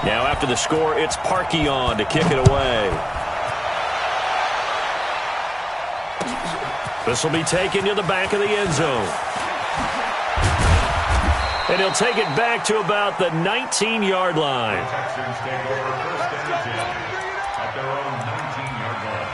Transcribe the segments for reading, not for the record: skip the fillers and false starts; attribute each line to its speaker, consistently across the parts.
Speaker 1: Now after the score, it's Parkey on to kick it away. This will be taken to the back of the end zone. And he'll take it back to about the 19-yard line.
Speaker 2: Texans take over first and 10 at their own 19-yard line.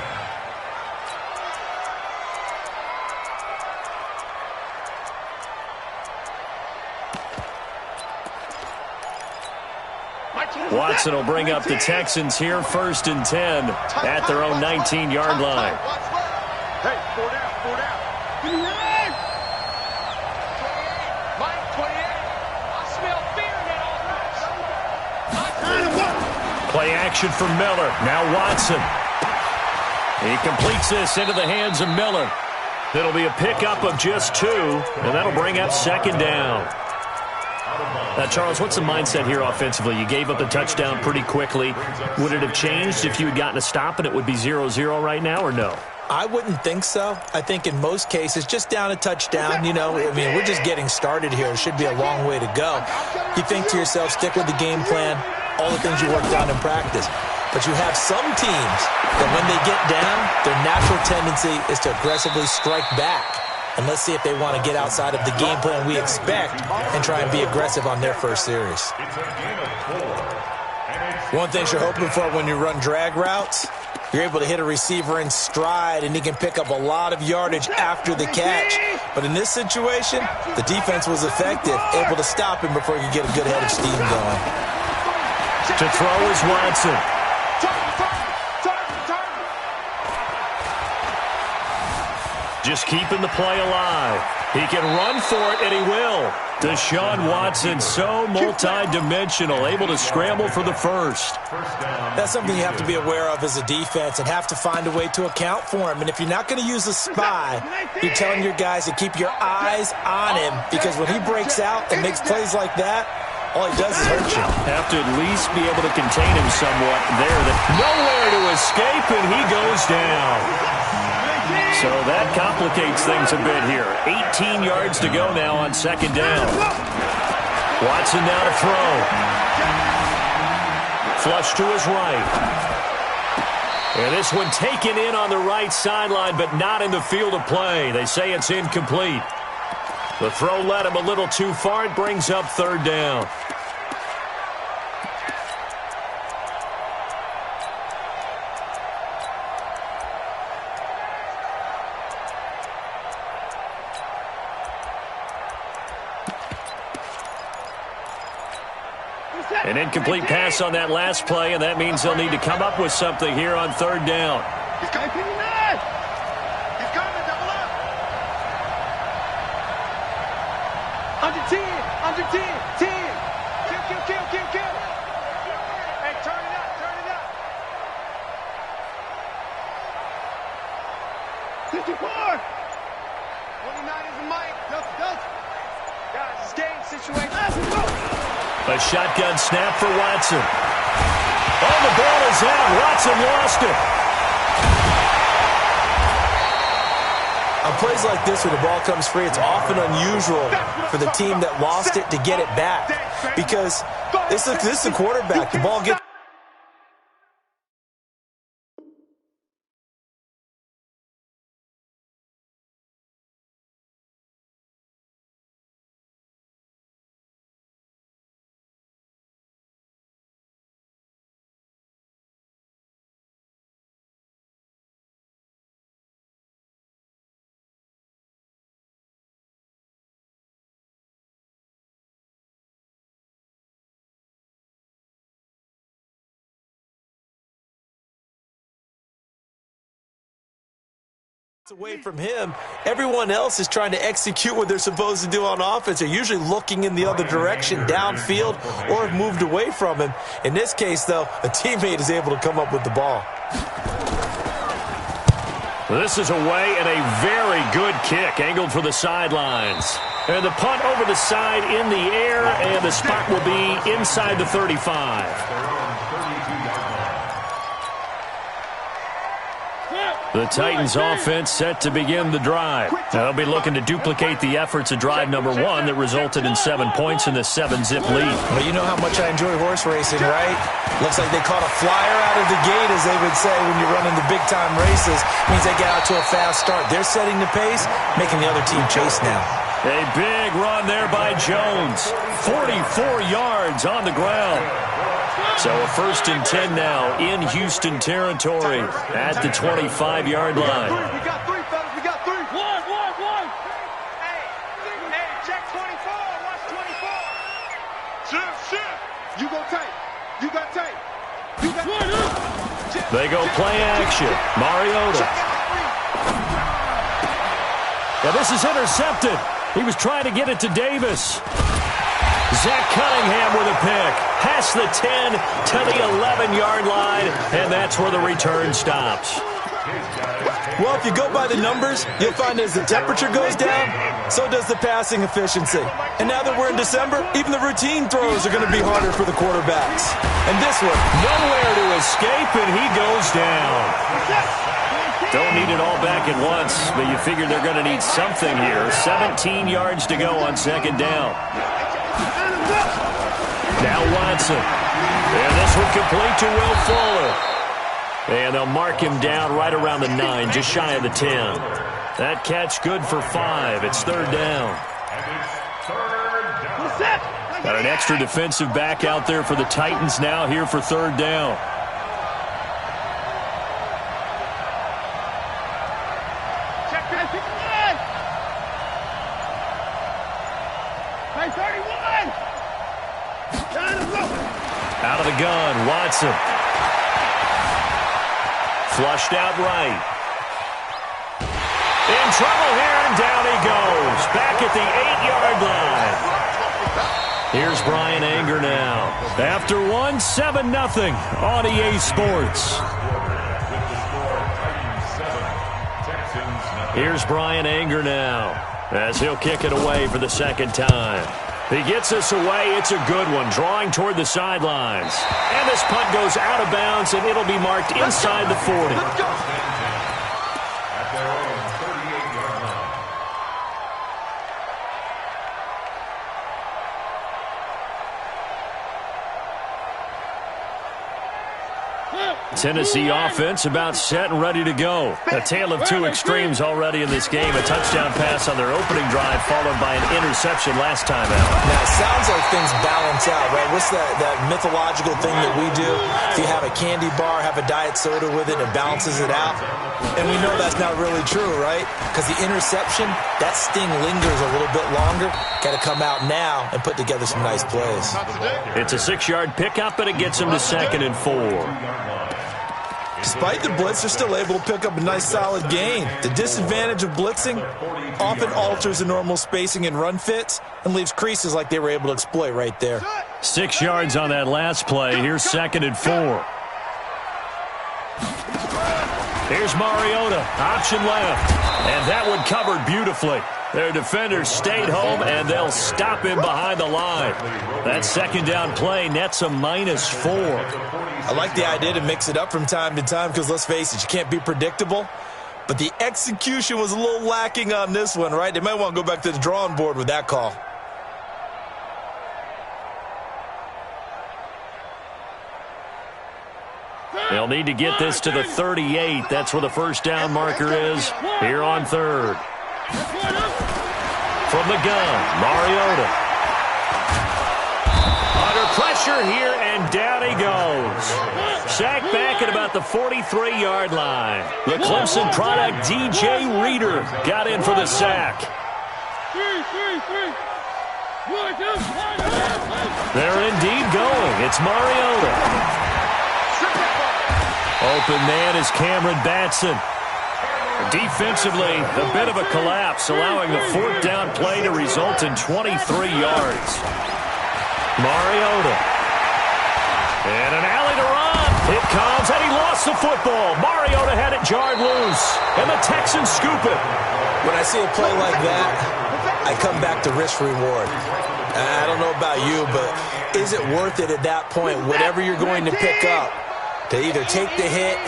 Speaker 1: Watson will bring up the Texans here first and 10 at their own 19-yard line.
Speaker 3: Hey, 4 down, 4 down. Mike, 28. I smell fear in that offense.
Speaker 1: Play action for Miller. Now Watson. He completes this into the hands of Miller. It'll be a pickup of just 2, and that'll bring up second down. Charles, what's the mindset here offensively? You gave up the touchdown pretty quickly. Would it have changed if you had gotten a stop and it would be 0-0 right now, or no?
Speaker 4: I wouldn't think so. I think in most cases, just down a touchdown, you know, I mean, we're just getting started here. It should be a long way to go. You think to yourself, stick with the game plan, all the things you worked on in practice. But you have some teams that when they get down, their natural tendency is to aggressively strike back. And let's see if they want to get outside of the game plan we expect and try and be aggressive on their first series. One thing you're hoping for when you run drag routes, you're able to hit a receiver in stride, and he can pick up a lot of yardage after the catch. But in this situation, the defense was effective, able to stop him before he could get a good head of steam going.
Speaker 1: To throw is Watson. Just keeping the play alive. He can run for it, and he will. Deshaun Watson, so multi-dimensional, able to scramble for the first.
Speaker 4: That's something you have to be aware of as a defense and have to find a way to account for him. And if you're not going to use a spy, you're telling your guys to keep your eyes on him, because when he breaks out and makes plays like that, all he does is hurt you.
Speaker 1: Have to at least be able to contain him somewhat there. Nowhere to escape, and he goes down. So that complicates things a bit here. 18 yards to go now on second down. Watson now to throw. Flush to his right. And this one taken in on the right sideline, but not in the field of play. They say it's incomplete. The throw led him a little too far. It brings up third down. An incomplete pass on that last play, and that means they'll need to come up with something here on third down.
Speaker 3: He's coming, he's coming, double up. Under 10, under 10, 10. Kill. Hey, turn it up. 54. 29 is a mic. Guys, it's game situation. Let's go.
Speaker 1: A shotgun snap for Watson. Oh, the ball is out. Watson lost it.
Speaker 4: On plays like this where the ball comes free, it's often unusual for the team that lost it to get it back, because this is a quarterback. The ball gets... away from him, everyone else is trying to execute what they're supposed to do on offense. They're usually looking in the other direction, downfield, or have moved away from him. In this case, though, a teammate is able to come up with the ball.
Speaker 1: This is away, and a very good kick, angled for the sidelines. And the punt over the side in the air, and the spot will be inside the 35. The Titans offense set to begin the drive. They'll be looking to duplicate the efforts of drive number 1 that resulted in 7 points in the 7-zip lead.
Speaker 4: Well, you know how much I enjoy horse racing, right? Looks like they caught a flyer out of the gate, as they would say when you're running the big-time races. Means they get out to a fast start. They're setting the pace, making the other team chase now.
Speaker 1: A big run there by Jones. 44 yards on the ground. So a 1st and 10 now in Houston territory at the 25-yard line.
Speaker 3: We got 3, fellas. We got 3. 1. Hey, check 24. Watch 24. Shift. You go tight. You got tight. You got
Speaker 1: They go play action. Mariota. Now this is intercepted. He was trying to get it to Davis. Zach Cunningham with a pick. Past the 10 to the 11-yard line, and that's where the return stops.
Speaker 4: Well, if you go by the numbers, you'll find as the temperature goes down, so does the passing efficiency. And now that we're in December, even the routine throws are going to be harder for the quarterbacks. And this one,
Speaker 1: nowhere to escape, and he goes down. Don't need it all back at once, but you figure they're going to need something here. 17 yards to go on 2nd down. Now Watson. And this one complete to Will Fuller. And they'll mark him down right around the 9, just shy of the 10. That catch good for 5. It's 3rd down. Got an extra defensive back out there for the Titans now here for 3rd down. Out of the gun, Watson. Flushed out right. In trouble here, and down he goes. Back at the 8-yard line. Here's Brian Anger now. After 1, 7-0 on EA Sports. Here's Brian Anger now as he'll kick it away for the 2nd time. He gets us away. It's a good one, drawing toward the sidelines. And this punt goes out of bounds, and it'll be marked inside the 40. Tennessee offense about set and ready to go. A tale of 2 extremes already in this game. A touchdown pass on their opening drive followed by an interception last time out.
Speaker 4: Now, it sounds like things balance out, right? What's that mythological thing that we do? If you have a candy bar, have a diet soda with it, it balances it out. And we know that's not really true, right? Because the interception, that sting lingers a little bit longer. Got to come out now and put together some nice plays.
Speaker 1: It's a 6-yard pickup, and it gets them to 2nd and 4.
Speaker 4: Despite the blitz, they're still able to pick up a nice solid gain. The disadvantage of blitzing often alters the normal spacing and run fits and leaves creases like they were able to exploit right there.
Speaker 1: 6 yards on that last play. Here's 2nd and 4. Here's Mariota, option left. And that one covered beautifully. Their defenders stayed home, and they'll stop him behind the line. That 2nd down play nets a -4.
Speaker 4: I like the idea to mix it up from time to time because, let's face it, you can't be predictable. But the execution was a little lacking on this one, right? They might want to go back to the drawing board with that call.
Speaker 1: They'll need to get this to the 38. That's where the 1st down marker is here on 3rd. From the gun, Mariota. Under pressure here, and down he goes. Sacked back at about the 43-yard line. The Clemson product, DJ Reader, got in for the sack. They're indeed going. It's Mariota. Open man is Cameron Batson. Defensively, a bit of a collapse, allowing the 4th down play to result in 23 yards. Mariota. And an alley to run. It comes, and he lost the football. Mariota had it jarred loose, and the Texans scoop it.
Speaker 4: When I see a play like that, I come back to risk reward. I don't know about you, but is it worth it at that point, whatever you're going to pick up, to either take the hit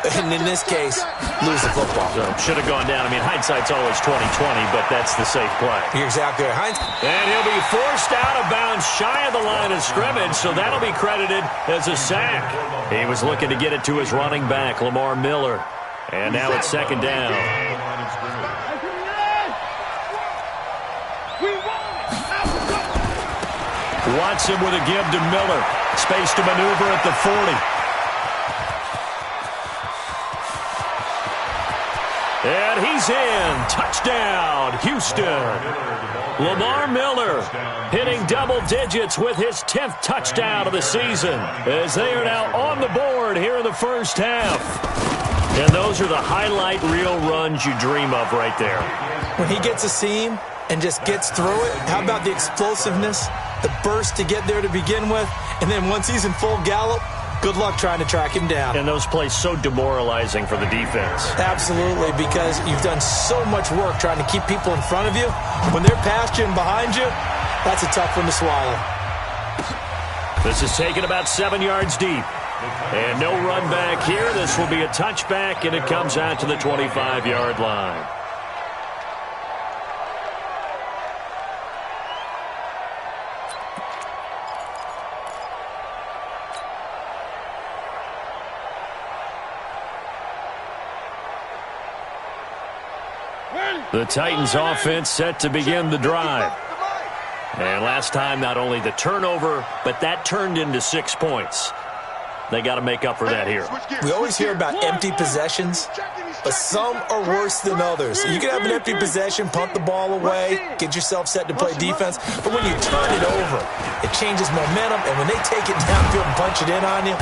Speaker 4: And in this case, lose the football.
Speaker 1: So should have gone down. I mean, hindsight's always 20/20, but that's the safe play.
Speaker 4: You're exactly right.
Speaker 1: And he'll be forced out of bounds shy of the line of scrimmage, so that'll be credited as a sack. He was looking to get it to his running back, Lamar Miller. And now it's second down. Watson with a give to Miller. Space to maneuver at the 40. And he's in. Touchdown, Houston. Lamar Miller hitting double digits with his 10th touchdown of the season as they are now on the board here in the first half. And those are the highlight reel runs you dream of right there.
Speaker 4: When he gets a seam and just gets through it, how about the explosiveness, the burst to get there to begin with, and then once he's in full gallop, good luck trying to track him down.
Speaker 1: And those plays so demoralizing for the defense.
Speaker 4: Absolutely, because you've done so much work trying to keep people in front of you. When they're past you and behind you, that's a tough one to swallow.
Speaker 1: This is taken about 7 yards deep. And no run back here. This will be a touchback, and it comes out to the 25-yard line. The Titans offense set to begin the drive. And last time, not only the turnover, but that turned into 6 points. They got to make up for that here.
Speaker 4: We always hear about empty possessions, but some are worse than others. You can have an empty possession, punt the ball away, get yourself set to play defense, but when you turn it over, it changes momentum, and when they take it downfield and punch it in on you,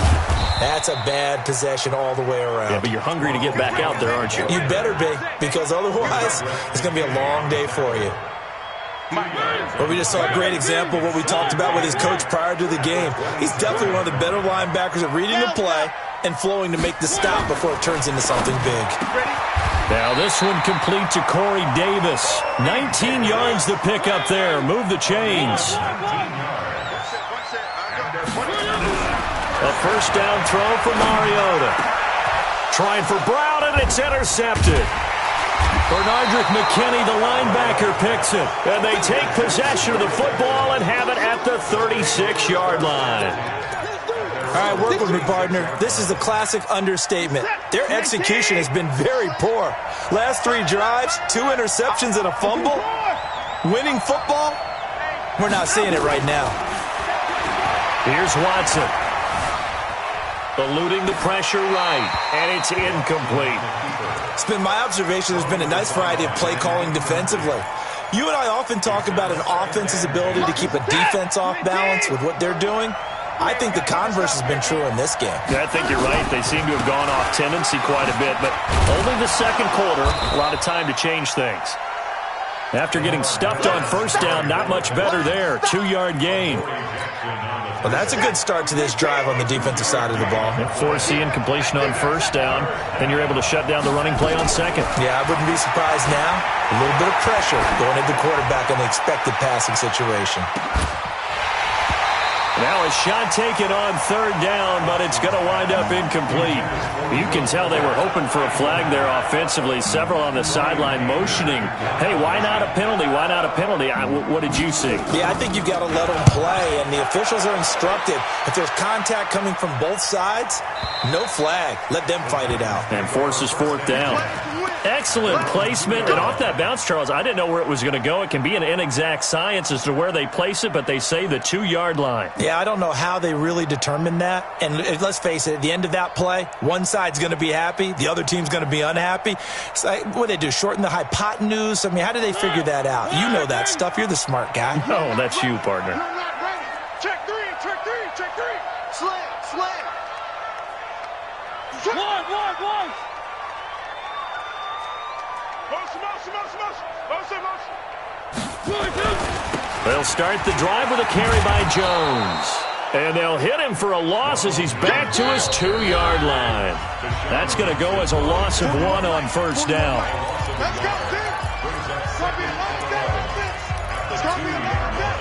Speaker 4: that's a bad possession all the way around.
Speaker 1: Yeah, but you're hungry to get back out there, aren't you?
Speaker 4: You better be, because otherwise, it's going to be a long day for you. Well, we just saw a great example of what we talked about with his coach prior to the game. He's definitely one of the better linebackers at reading the play and flowing to make the stop before it turns into something big.
Speaker 1: Now this one complete to Corey Davis. 19 yards to pick up there. Move the chains. A first down throw for Mariota. Trying for Brown, and it's intercepted. Bernardrick McKinney, the linebacker, picks it. And they take possession of the football and have it at the 36-yard line.
Speaker 4: All right, work with me, partner. This is a classic understatement. Their execution has been very poor. Last 3 drives, 2 interceptions and a fumble. Winning football? We're not seeing it right now.
Speaker 1: Here's Watson. Eluding the pressure right, and it's incomplete.
Speaker 4: It's been my observation there's been a nice variety of play calling defensively. You and I often talk about an offense's ability to keep a defense off balance with what they're doing. I think the converse has been true in this game.
Speaker 1: Yeah, I think you're right. They seem to have gone off tendency quite a bit, but only the second quarter, a lot of time to change things. After getting stuffed on first down, not much better there. 2-yard gain.
Speaker 4: Well, that's a good start to this drive on the defensive side of the ball.
Speaker 1: Force the incompletion on first down, then you're able to shut down the running play on second.
Speaker 4: Yeah, I wouldn't be surprised now. A little bit of pressure going at the quarterback in the expected passing situation.
Speaker 1: Now a shot taken on third down, but it's going to wind up incomplete. You can tell they were hoping for a flag there offensively. Several on the sideline motioning, hey, why not a penalty? Why not a penalty? What did you see?
Speaker 4: Yeah, I think you've got to let them play, and the officials are instructed. If there's contact coming from both sides, no flag. Let them fight it out.
Speaker 1: And forces fourth down. Excellent placement. And off that bounce, Charles, I didn't know where it was going to go. It can be an inexact science as to where they place it, but they say the 2-yard line.
Speaker 4: Yeah, I don't know how they really determined that. And let's face it, at the end of that play, one side's going to be happy, the other team's going to be unhappy. It's like, what do they do, shorten the hypotenuse? I mean, how do they figure that out? You know that stuff. You're the smart guy.
Speaker 1: No, that's you, partner.
Speaker 3: Check three, check three, check three. Slam. One.
Speaker 1: They'll start the drive with a carry by Jones. And they'll hit him for a loss as he's back to his 2-yard line. That's going to go as a loss of 1 on first down.
Speaker 3: Let's go, team. It's going to be a long day like this. It's going to be a long day.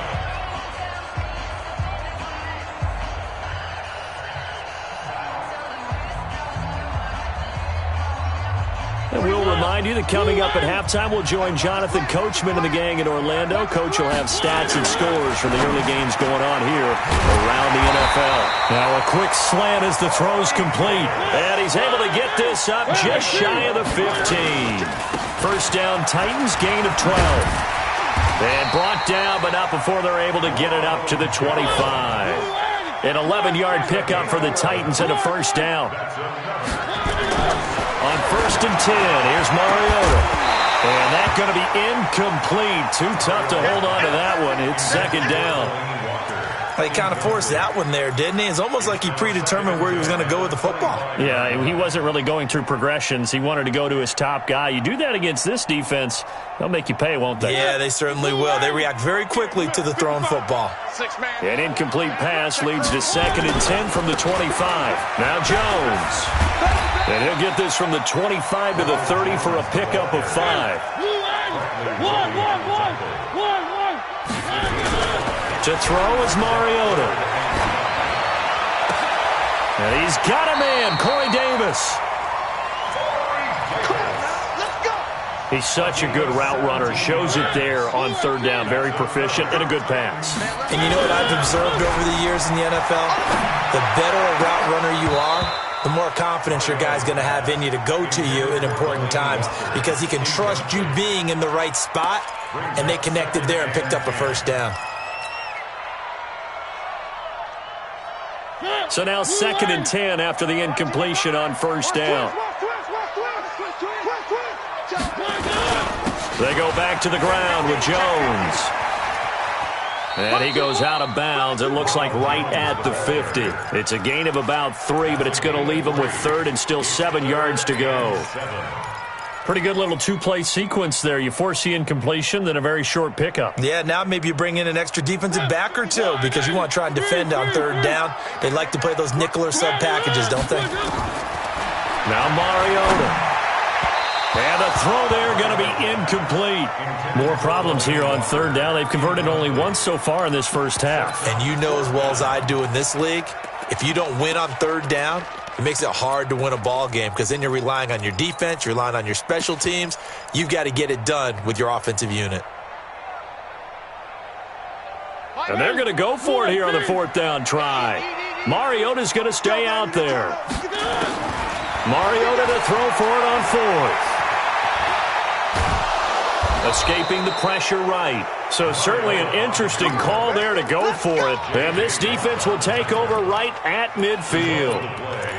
Speaker 1: remind you that coming up at halftime, we'll join Jonathan Coachman and the gang in Orlando. Coach will have stats and scores from the early games going on here around the NFL. Now a quick slant as the throw's complete. And he's able to get this up just shy of the 15. First down, Titans, gain of 12. And brought down, but not before they're able to get it up to the 25. An 11-yard pickup for the Titans and a first down. On 1st and 10, here's Mariota. And that's going to be incomplete. Too tough to hold on to that one. It's second down.
Speaker 4: He kind of forced that one there, didn't he? It's almost like he predetermined where he was going to go with the football.
Speaker 1: Yeah, he wasn't really going through progressions. He wanted to go to his top guy. You do that against this defense, they'll make you pay, won't they?
Speaker 4: Yeah, they certainly will. They react very quickly to the thrown football.
Speaker 1: An incomplete pass leads to 2nd and 10 from the 25. Now Jones. And he'll get this from the 25 to the 30 for a pickup of 5. To throw is Mariota. And he's got a man, Corey Davis. He's such a good route runner. Shows it there on 3rd down. Very proficient and a good pass.
Speaker 4: And you know what I've observed over the years in the NFL? The better a route runner you are, the more confidence your guy's going to have in you to go to you in important times because he can trust you being in the right spot, and they connected there and picked up a first down.
Speaker 1: So now 2nd and 10 after the incompletion on 1st down. They go back to the ground with Jones. And he goes out of bounds. It looks like right at the 50. It's a gain of about 3, but it's going to leave him with 3rd and still 7 yards to go. Pretty good little 2-play sequence there. You force the incompletion, then a very short pickup.
Speaker 4: Yeah, now maybe you bring in an extra defensive back or two because you want to try and defend on 3rd down. They like to play those nickel or sub packages, don't they?
Speaker 1: Now Mariota. And a throw there going to be incomplete. More problems here on 3rd down. They've converted only once so far in this first half.
Speaker 4: And you know as well as I do in this league, if you don't win on 3rd down, it makes it hard to win a ball game because then you're relying on your defense, you're relying on your special teams. You've got to get it done with your offensive unit.
Speaker 1: And they're going to go for it here on the 4th down try. Mariota's going to stay out there. Mariota to throw for it on 4th. Escaping the pressure right. So certainly an interesting call there to go for it. And this defense will take over right at midfield.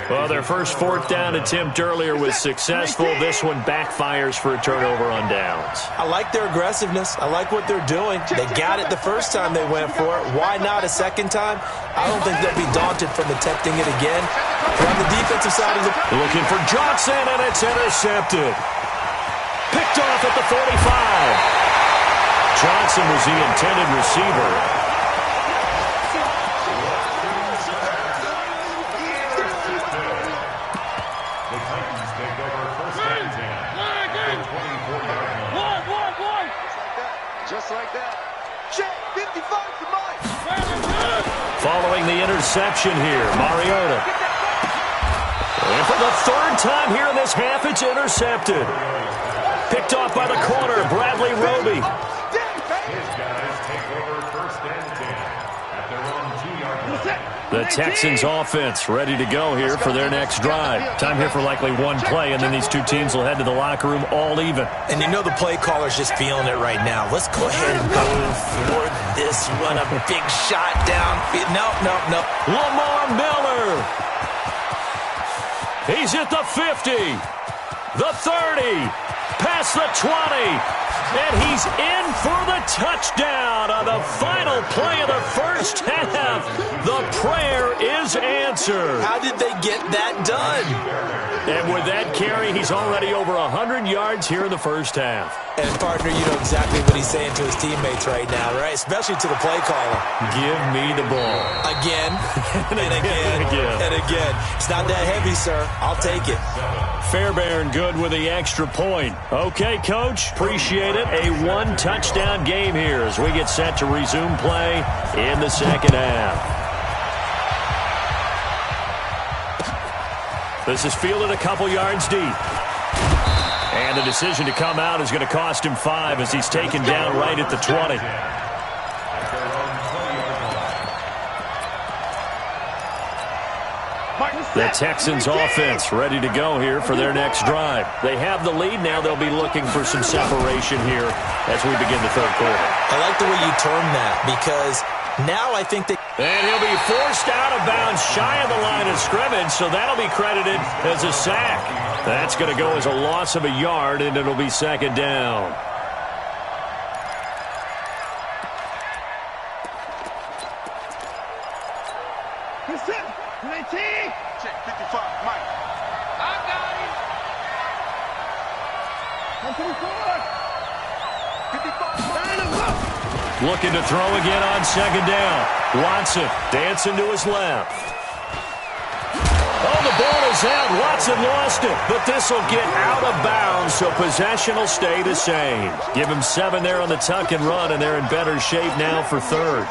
Speaker 1: Well, their first 4th down attempt earlier was successful. This one backfires for a turnover on downs.
Speaker 4: I like their aggressiveness. I like what they're doing. They got it the first time they went for it. Why not a second time? I don't think they'll be daunted from attempting it again. From the defensive side of the...
Speaker 1: Looking for Johnson, and it's intercepted. Picked off at the 45. Johnson was the intended receiver.
Speaker 2: The Titans take over 1st and 10 at the 24-yard line.
Speaker 3: Just like that. Check, 55 for Mike.
Speaker 1: Following the interception here, Mariota. And for the 3rd time here in this half, it's intercepted. Picked off by the corner, Bradley Roby.
Speaker 2: His guys take over 1st and 10 at their own 2-yard line.
Speaker 1: The Texans offense ready to go here for their next drive. Time here for likely one play, and then these two teams will head to the locker room all even.
Speaker 4: And you know the play caller's just feeling it right now. Let's go ahead and go for this one. A big shot down. No.
Speaker 1: Lamar Miller. He's at the 50, the 30, past the 20. And he's in for the touchdown on the final play of the first half. The prayer is answered.
Speaker 4: How did they get that done?
Speaker 1: And with that carry, he's already over 100 yards here in the first half.
Speaker 4: And, partner, you know exactly what he's saying to his teammates right now, right? Especially to the play caller.
Speaker 1: Give me the ball.
Speaker 4: Again, and again, and again. It's not that heavy, sir. I'll take it.
Speaker 1: Fairbairn good with the extra point. Okay, Coach, appreciate it. A one-touchdown game here as we get set to resume play in the second half. This is fielded a couple yards deep. And the decision to come out is going to cost him 5 as he's taken down right at the 20. The Texans offense ready to go here for their next drive. They have the lead now. They'll be looking for some separation here as we begin the third quarter.
Speaker 4: I like the way you term that because now I think that...
Speaker 1: And he'll be forced out of bounds shy of the line of scrimmage, so that'll be credited as a sack. That's going to go as a loss of a yard, and it'll be second down.
Speaker 3: Check 55, Mike. I got him. 55.
Speaker 1: Looking to throw again on second down. Watson dancing to his left. Oh, the ball is out. Watson lost it, but this will get out of bounds, so possession will stay the same. Give him 7 there on the tuck and run, and they're in better shape now for third.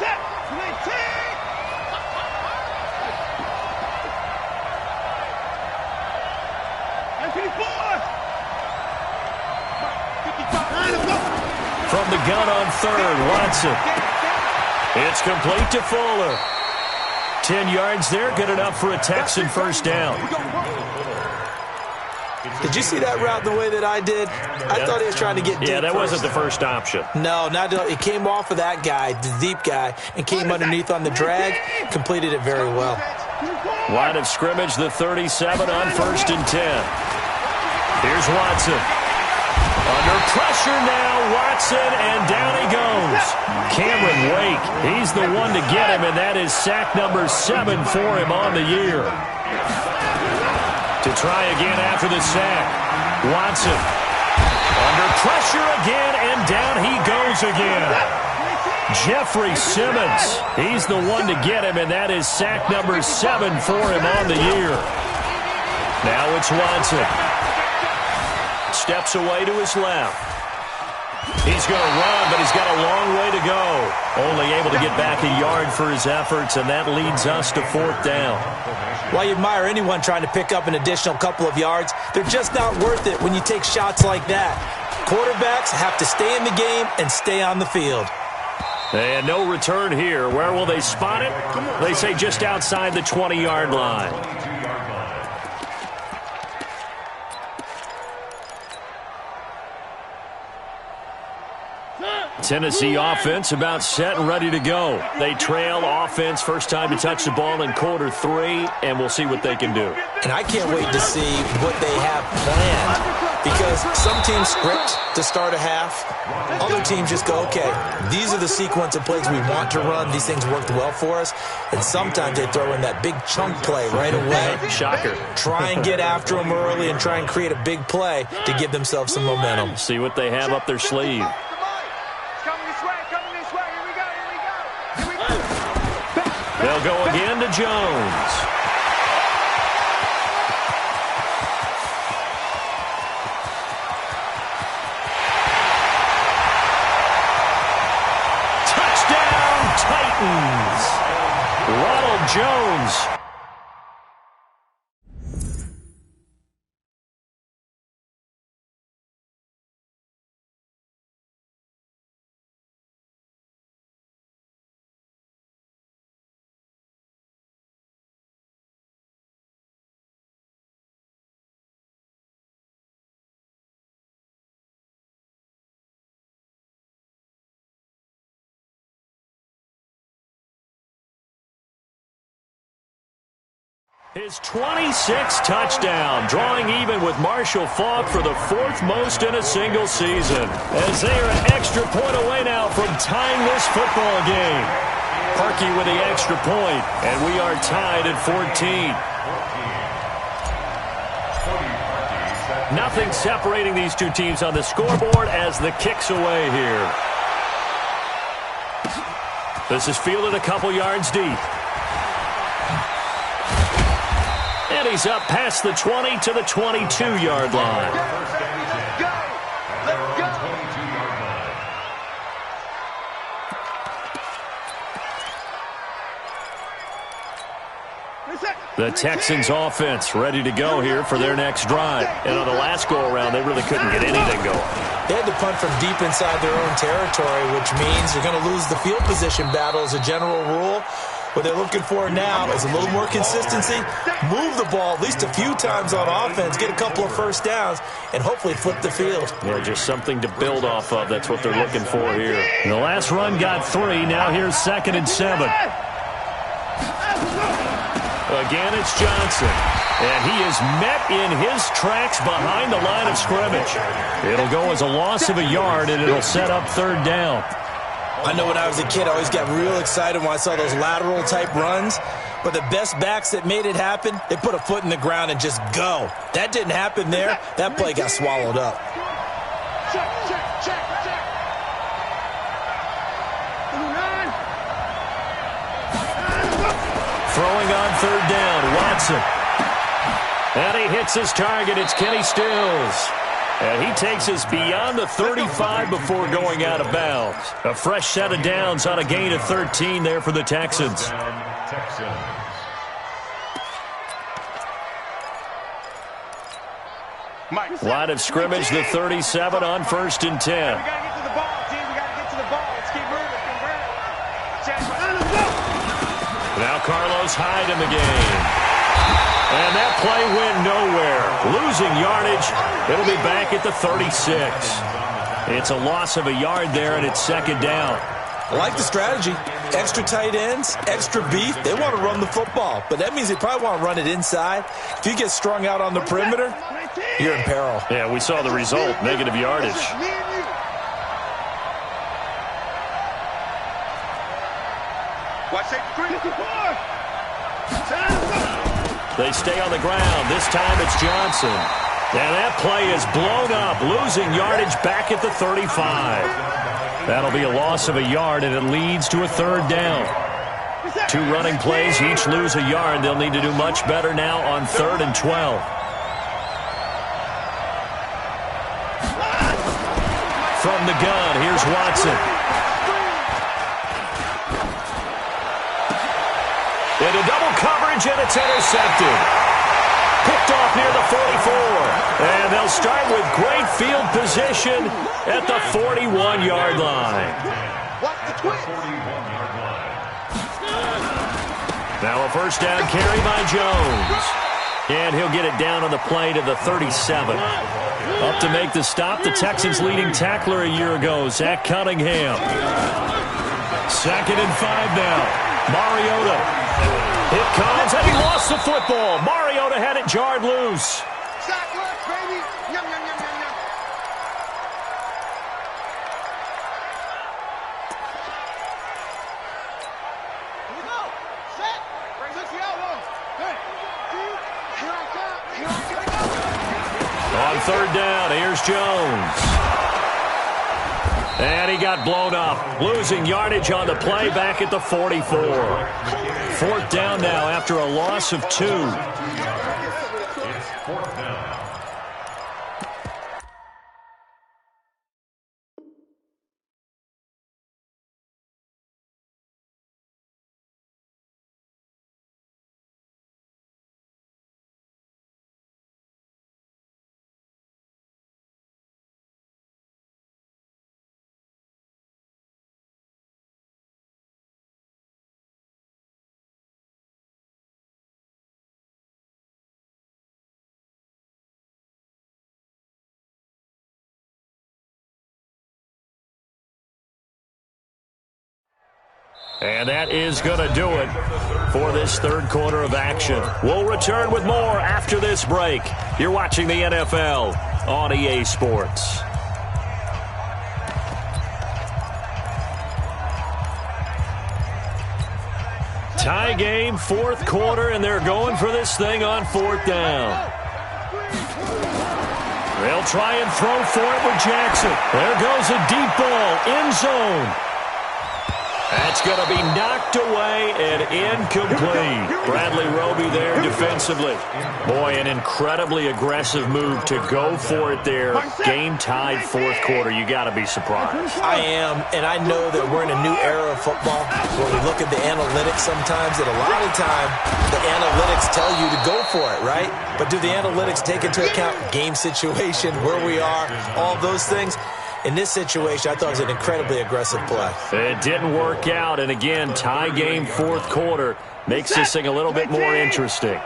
Speaker 1: From the gun on third, Watson. It's complete to Fuller. 10 yards there, good enough for a Texan first down.
Speaker 4: Did you see that route the way that I did? I thought he was trying to get deep.
Speaker 1: Yeah, that
Speaker 4: first.
Speaker 1: wasn't the first option.
Speaker 4: No, not it came off of that guy, the deep guy, and came underneath on the drag, completed it very well.
Speaker 1: Line of scrimmage, the 37 on 1st and 10. Here's Watson. Under pressure now, Watson, and down he goes. Cameron Wake, he's the one to get him, and that is sack number 7 for him on the year. To try again after the sack, Watson. Under pressure again, and down he goes again. Jeffrey Simmons, he's the one to get him, and that is sack number 7 for him on the year. Now it's Watson. Steps away to his left. He's going to run, but he's got a long way to go. Only able to get back a yard for his efforts, and that leads us to 4th down.
Speaker 4: While you admire anyone trying to pick up an additional couple of yards, they're just not worth it when you take shots like that. Quarterbacks have to stay in the game and stay on the field.
Speaker 1: And no return here. Where will they spot it? They say just outside the 20-yard line. Tennessee offense about set and ready to go. They trail offense first time to touch the ball in quarter 3, and we'll see what they can do.
Speaker 4: And I can't wait to see what they have planned because some teams script to start a half. Other teams just go, okay, these are the sequence of plays we want to run. These things worked well for us. And sometimes they throw in that big chunk play right away.
Speaker 1: Shocker.
Speaker 4: Try and get after them early and try and create a big play to give themselves some momentum.
Speaker 1: See what they have up their sleeve. They'll go again to Jones. Touchdown, Titans. Ronald Jones. His 26th touchdown, drawing even with Marshall Faulk for the 4th most in a single season. As they are an extra point away now from tying this football game. Parkey with the extra point, and we are tied at 14. Nothing separating these two teams on the scoreboard as the kick's away here. This is fielded a couple yards deep. And he's up past the 20 to the 22-yard line. The Texans offense ready to go here for their next drive. And on the last go-around, they really couldn't get anything going.
Speaker 4: They had to punt from deep inside their own territory, which means you're going to lose the field position battle as a general rule. What they're looking for now is a little more consistency, move the ball at least a few times on offense, get a couple of first downs, and hopefully flip the field.
Speaker 1: Yeah, just something to build off of. That's what they're looking for here. The last run got 3. Now here's 2nd and 7. Again, it's Johnson. And he is met in his tracks behind the line of scrimmage. It'll go as a loss of a yard, and it'll set up 3rd down.
Speaker 4: I know when I was a kid, I always got real excited when I saw those lateral-type runs. But the best backs that made it happen, they put a foot in the ground and just go. That didn't happen there. That play got swallowed up.
Speaker 1: Throwing on 3rd down, Watson. And he hits his target. It's Kenny Stills. And he takes us beyond the 35 before going out of bounds. A fresh set of downs on a gain of 13 there for the Texans. Line of scrimmage, the 37 on 1st and 10.
Speaker 3: We got to get to the ball, team. We got to get to the ball. Let's keep moving.
Speaker 1: Now Carlos Hyde in the game. And that play went nowhere. Losing yardage. It'll be back at the 36. It's a loss of a yard there, and it's 2nd down.
Speaker 4: I like the strategy. Extra tight ends, extra beef. They want to run the football, but that means they probably want to run it inside. If you get strung out on the perimeter, you're in peril.
Speaker 1: Yeah, we saw the result, negative yardage. They stay on the ground. This time it's Johnson. And that play is blown up, losing yardage back at the 35. That'll be a loss of a yard, and it leads to a 3rd down. 2 running plays, each lose a yard. They'll need to do much better now on 3rd and 12. From the gun, here's Watson. Into double coverage, and it's intercepted. Picked off near the 44. And they'll start with great field position at the 41-yard line. Now a 1st down carry by Jones. And he'll get it down on the play to the 37. Up to make the stop, the Texans' leading tackler a year ago, Zach Cunningham. 2nd and 5 now. Mariota. It comes, and he lost the football. Mariota had it jarred loose.
Speaker 3: Sack left, baby. Yum, yum, yum, yum, yum. Here we go. Set. Raise the elbow. Good. Here I come. Here I come.
Speaker 1: On 3rd down, here's Jones. And he got blown up, losing yardage on the play back at the 44. 4th down now after a loss of 2.
Speaker 2: It's 4th down.
Speaker 1: And that is going to do it for this 3rd quarter of action. We'll return with more after this break. You're watching the NFL on EA Sports. Tie game, 4th quarter, and they're going for this thing on 4th down. They'll try and throw for it with Jackson. There goes a deep ball, end zone. That's going to be knocked away and incomplete. Bradley Roby there defensively. Boy, an incredibly aggressive move to go for it there. Game-tied fourth quarter. You got to be surprised.
Speaker 4: I am, and I know that we're in a new era of football where we look at the analytics sometimes, and a lot of time the analytics tell you to go for it, right? But do the analytics take into account game situation, where we are, all those things? In this situation, I thought it was an incredibly aggressive play.
Speaker 1: It didn't work out, and again, tie game fourth quarter makes this thing a little bit more interesting.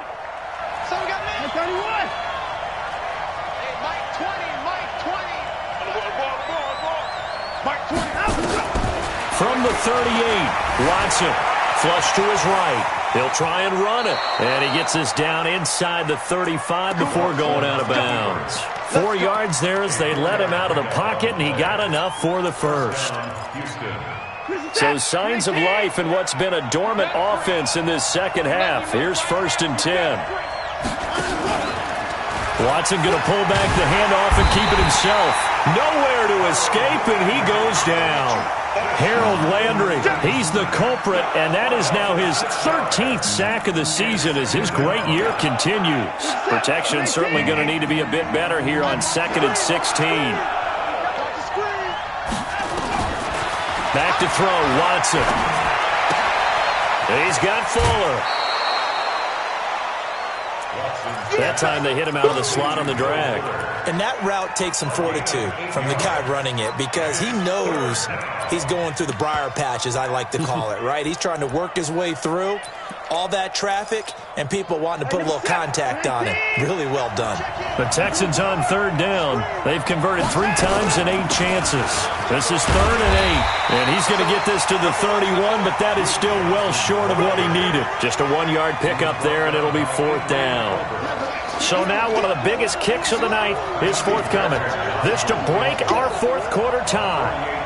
Speaker 1: From the 38, Watson, flush to his right. He'll try and run it, and he gets this down inside the 35 before going out of bounds. 4 yards there as they let him out of the pocket, and he got enough for the first. So signs of life in what's been a dormant offense in this second half. Here's 1st and 10. Watson going to pull back the handoff and keep it himself. Nowhere to escape, and he goes down. Harold Landry, he's the culprit, and that is now his 13th sack of the season as his great year continues. Protection certainly going to need to be a bit better here on 2nd and 16. Back to throw, Watson. He's got Fuller. That time they hit him out of the slot on the drag.
Speaker 4: And that route takes some fortitude from the guy running it because he knows he's going through the briar patch, as I like to call it, right? He's trying to work his way through all that traffic and people wanting to put a little contact on him. Really well done.
Speaker 1: The Texans on 3rd down. They've converted 3 times in 8 chances. This is 3rd and 8, and he's going to get this to the 31, but that is still well short of what he needed. Just a 1-yard pickup there, and it'll be 4th down. So now one of the biggest kicks of the night is forthcoming. This to break our fourth quarter tie.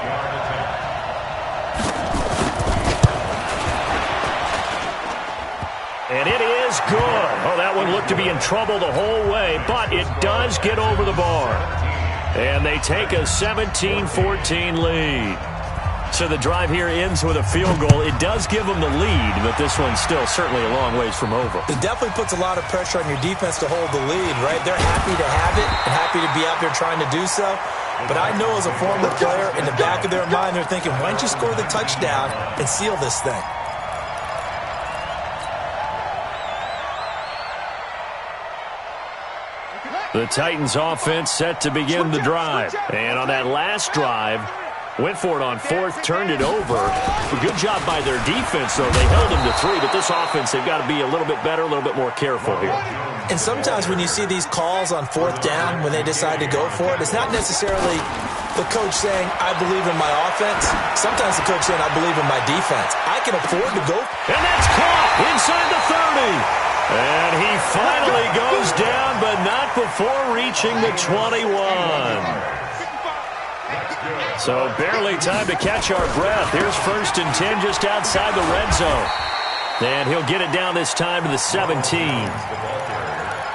Speaker 1: And it is good. Oh, that one looked to be in trouble the whole way, but it does get over the bar. And they take a 17-14 lead. So the drive here ends with a field goal. It does give them the lead, but this one's still certainly a long ways from over.
Speaker 4: It definitely puts a lot of pressure on your defense to hold the lead, right? They're happy to have it and happy to be out there trying to do so. But I know as a former player, in the back of their mind, they're thinking, why don't you score the touchdown and seal this thing?
Speaker 1: The Titans offense set to begin the drive. And on that last drive, went for it on 4th, turned it over. A good job by their defense, though. They held them to 3, but this offense, they've got to be a little bit better, a little bit more careful here.
Speaker 4: And sometimes when you see these calls on 4th down, when they decide to go for it, it's not necessarily the coach saying, I believe in my offense. Sometimes the coach saying, I believe in my defense. I can afford to go.
Speaker 1: And that's caught inside the 30. And he finally goes down, but not before reaching the 21. So barely time to catch our breath. Here's 1st and 10 just outside the red zone. And he'll get it down this time to the 17.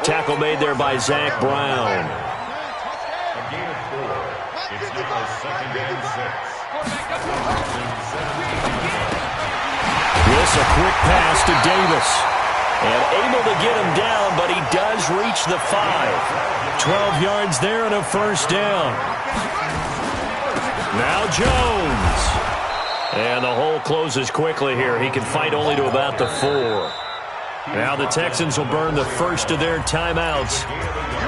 Speaker 1: Tackle made there by Zach Brown. This a quick pass to Davis. And able to get him down, but he does reach the 5. 12 yards there and a 1st down. Now Jones. And the hole closes quickly here. He can fight only to about the 4. Now the Texans will burn the first of their timeouts.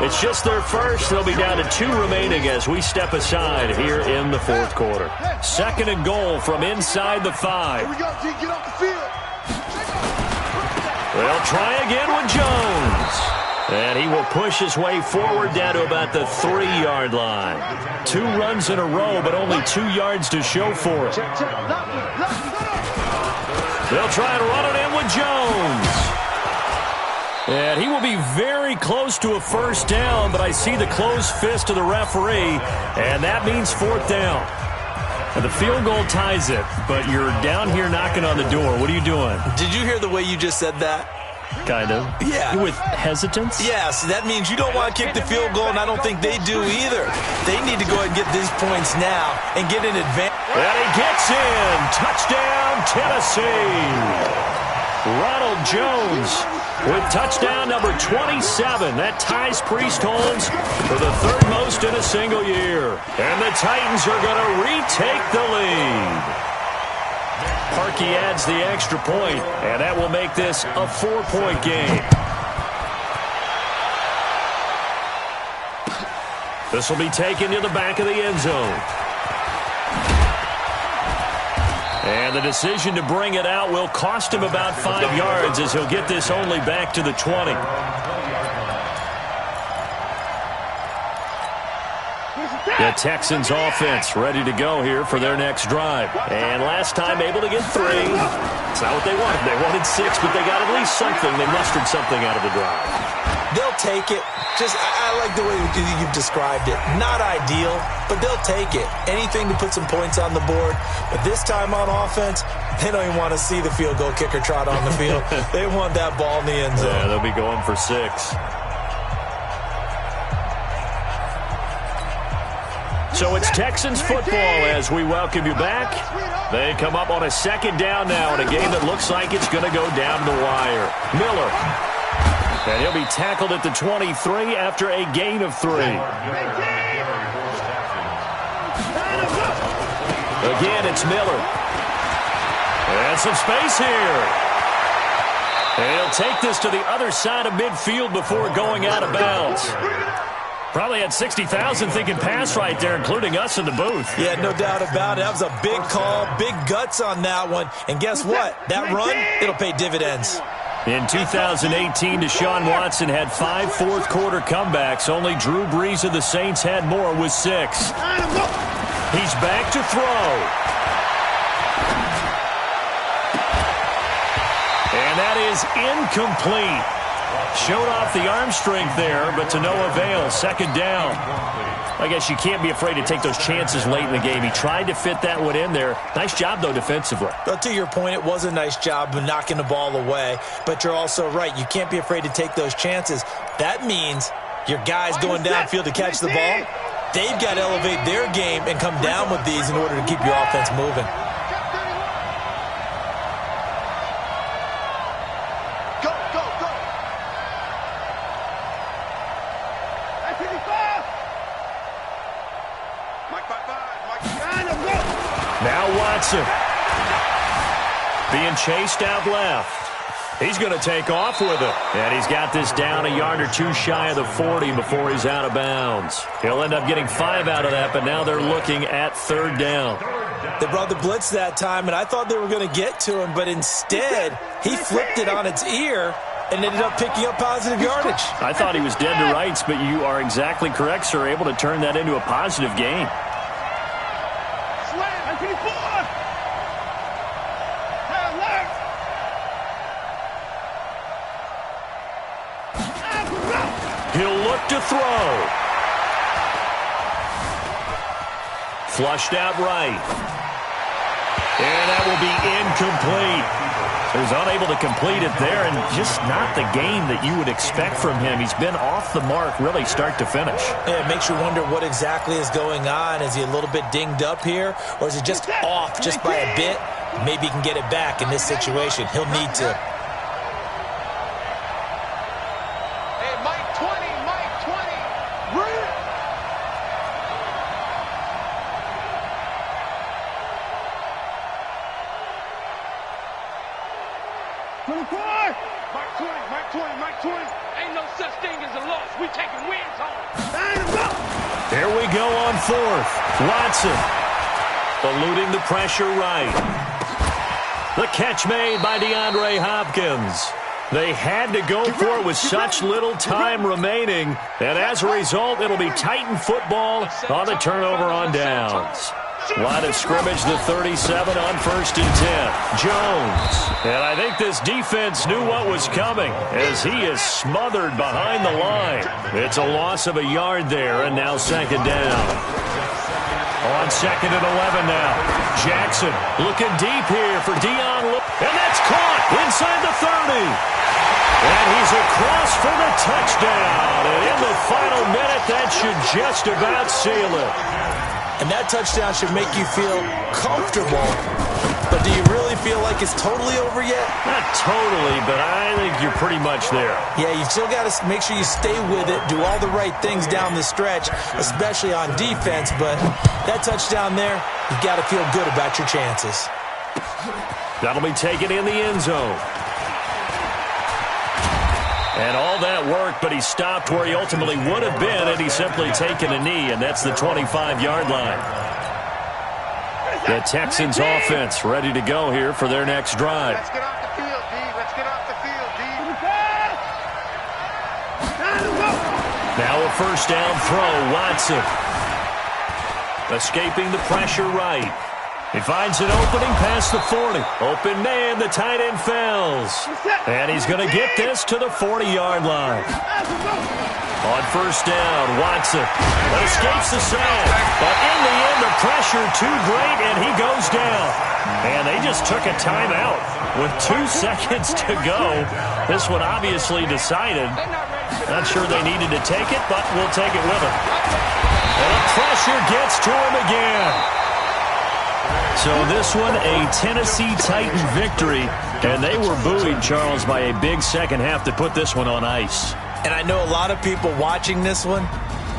Speaker 1: It's just their first. They'll be down to 2 remaining as we step aside here in the fourth quarter. 2nd and goal from inside the 5.
Speaker 3: Here we go, G. Get off the field.
Speaker 1: They'll try again with Jones. And he will push his way forward down to about the 3-yard line. 2 runs in a row, but only 2 yards to show for it. They'll try and run it in with Jones. And he will be very close to a 1st down, but I see the closed fist of the referee, and that means 4th down. And the field goal ties it, but you're down here knocking on the door. What are you doing?
Speaker 4: Did you hear the way you just said that?
Speaker 1: Kind of.
Speaker 4: Yeah.
Speaker 1: With hesitance?
Speaker 4: Yes, that means you don't want to kick the field goal, and I don't think they do either. They need to go ahead and get these points now and get an advantage.
Speaker 1: And he gets in. Touchdown, Tennessee. Ronald Jones with touchdown number 27. That ties Priest Holmes for the third most in a single year. And the Titans are going to retake the lead. Parkey adds the extra point, and that will make this a 4-point game. This will be taken to the back of the end zone. And the decision to bring it out will cost him about 5 yards as he'll get this only back to the 20. The Texans offense ready to go here for their next drive. And last time able to get 3. It's not what they wanted. They wanted 6, but they got at least something. They mustered something out of the drive.
Speaker 4: They'll take it. I like the way you've described it. Not ideal, but they'll take it. Anything to put some points on the board. But this time on offense, they don't even want to see the field goal kicker trot on the field. They want that ball in the end zone.
Speaker 1: Yeah, they'll be going for 6. So it's Texans football as we welcome you back. They come up on a second down now in a game that looks like it's going to go down the wire. Miller. And he'll be tackled at the 23 after a gain of 3. Again, it's Miller. And some space here. And he'll take this to the other side of midfield before going out of bounds. Probably had 60,000 thinking pass right there, including us in the booth.
Speaker 4: Yeah, no doubt about it. That was a big call, big guts on that one. And guess what? That run, it'll pay dividends.
Speaker 1: In 2018, Deshaun Watson had 5 fourth-quarter comebacks. Only Drew Brees of the Saints had more with 6. He's back to throw. And that is incomplete. Showed off the arm strength there, but to no avail. Second down. I guess you can't be afraid to take those chances late in the game. He tried to fit that one in there. Nice job, though, defensively.
Speaker 4: But to your point, it was a nice job of knocking the ball away. But you're also right. You can't be afraid to take those chances. That means your guys going downfield to catch the ball, they've got to elevate their game and come down with these in order to keep your offense moving.
Speaker 1: Now Watson being chased out left. He's going to take off with it. And he's got this down a yard or 2 shy of the 40 before he's out of bounds. He'll end up getting 5 out of that, but now they're looking at third down.
Speaker 4: They brought the blitz that time, and I thought they were going to get to him, but instead he flipped it on its ear and ended up picking up positive yardage.
Speaker 1: I thought he was dead to rights, but you are exactly correct, sir, able to turn that into a positive gain. He'll look to throw. Flushed out right. And that will be incomplete. He was unable to complete it there, and just not the game that you would expect from him. He's been off the mark really start to finish.
Speaker 4: Yeah, it makes you wonder what exactly is going on. Is he a little bit dinged up here, or is he just off just by a bit? Maybe he can get it back in this situation. He'll need to.
Speaker 1: Here we go on fourth. Watson eluding the pressure right. The catch made by DeAndre Hopkins. They had to go for it with such little time remaining, and as a result, it'll be Titan football on the turnover on downs. Line of scrimmage, the 37 on 1st and 10. Jones. And I think this defense knew what was coming as he is smothered behind the line. It's a loss of a yard there, and now second down. On 2nd and 11 now. Jackson looking deep here for Dion. And that's caught inside the 30. And he's across for the touchdown. And in the final minute, that should just about seal it.
Speaker 4: And that touchdown should make you feel comfortable. But do you really feel like it's totally over yet?
Speaker 1: Not totally, but I think you're pretty much there.
Speaker 4: Yeah, you still got to make sure you stay with it, do all the right things down the stretch, especially on defense. But that touchdown there, you've got to feel good about your chances.
Speaker 1: That'll be taken in the end zone. And all that worked, but he stopped where he ultimately would have been had he simply taken a knee, and that's the 25-yard line. The Texans offense ready to go here for their next drive.
Speaker 3: Let's get off the field, D. Let's get off the field, D.
Speaker 1: Now a first down throw, Watson. Escaping the pressure right. He finds an opening past the 40. Open man, the tight end fails. And he's going to get this to the 40-yard line. On first down, Watson escapes the sack. But in the end, the pressure too great, and he goes down. And they just took a timeout with 2 seconds to go. This one obviously decided. Not sure they needed to take it, but we'll take it with them. And the pressure gets to him again. So this one, a Tennessee Titan victory, and they were buoyed, Charles, by a big second half to put this one on ice.
Speaker 4: And I know a lot of people watching this one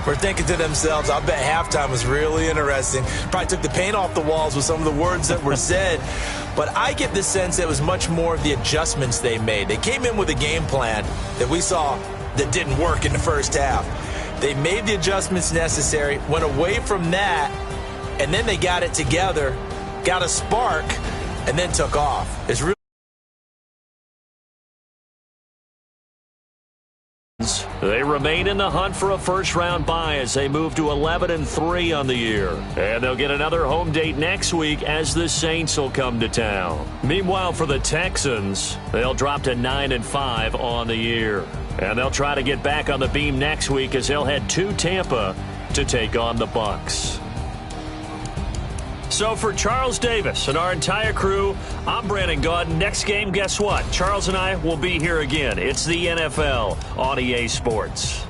Speaker 4: were thinking to themselves, I bet halftime was really interesting. Probably took the paint off the walls with some of the words that were said. But I get the sense it was much more of the adjustments they made. They came in with a game plan that we saw that didn't work in the first half. They made the adjustments necessary, went away from that, and then they got it together, got a spark, and then took off. It's really
Speaker 1: They remain in the hunt for a first-round bye as they move to 11-3 on the year. And they'll get another home date next week as the Saints will come to town. Meanwhile, for the Texans, they'll drop to 9-5 on the year. And they'll try to get back on the beam next week as they'll head to Tampa to take on the Bucs. So for Charles Davis and our entire crew, I'm Brandon Gaudin. Next game, guess what? Charles and I will be here again. It's the NFL on EA Sports.